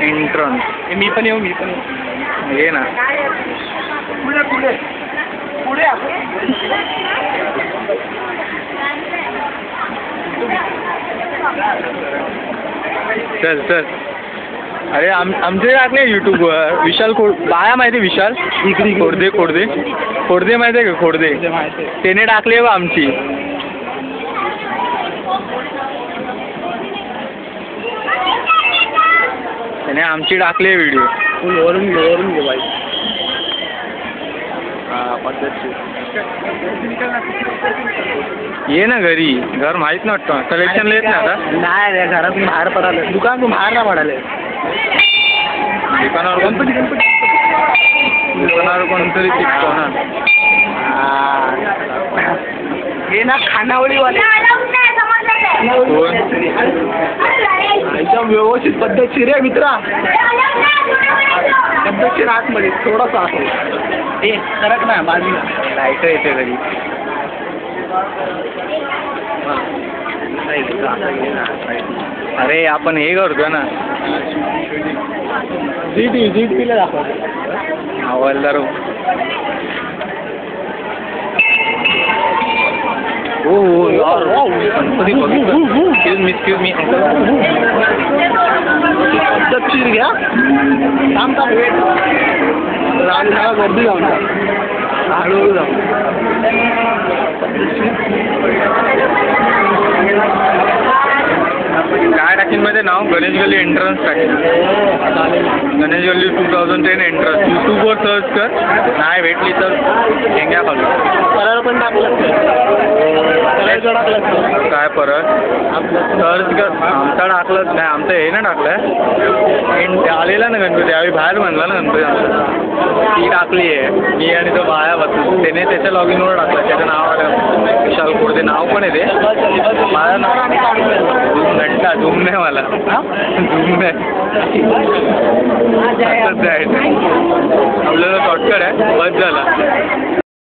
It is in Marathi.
एंट्रन्स. मी पण येऊ. ये ना. चल चल. अरे आमचे टाकले युट्यूबवर. विशाल बाया माहिती विशाल खोडदे माहिती आहे का? खोडदे त्याने टाकले बा आमची. त्याने आमची टाकली व्हिडिओ. वरून घे बाई. ये ना घरी. घर माहित नाही वाटतं. कलेक्शनला येत नाही आता. नाही घरातून बाहेर पडायला. दुकानातून बाहेर नाही पडायला. दुकानावर कोणतरी टिकतो ना. हे ना खानावळीवाले एकदम व्यवस्थित पद्धतशीर आहे मित्रा. पद्धतशीर आतमध्ये थोडासा असो. हे सरक ना बाजूला. लाईट येते घरी. अरे आपण हे करतो ना. जी ला दाखवतो. हवालदार. हो यार गणपती बघितलं. Excuse me. पद्धतशीर घ्या. थांब वेट. रांगा गर्दी जाऊन हळूहळू जाऊ. काय टाकीन मध्ये नाव? गणेश गल्ली एंट्रन्स टाकेन. गणेश गल्ली 2010 एंट्रन्स. यूट्यूबवर सर्च कर. नाही भेटली तर शेंग्या खालू. कलर पण टाकलं. काय परत सर्च कर. आमचा टाकलंच नाही. आमचं हे ना टाकलंय. आलेला ना गणपती. यावेळी बाहेर म्हणला ना गणपती आमचा. ती टाकली आहे मी आणि तो बाया बसून. त्याने त्याच्या लॉग इनवर टाकलं. त्याचं नाव आलं विशाल खोडदे. नाव पण आहे ते. माझं नाव घंटा. झूम नाही मला. झूम नाही. आपल्याला शॉर्टकट आहे. बस झाला.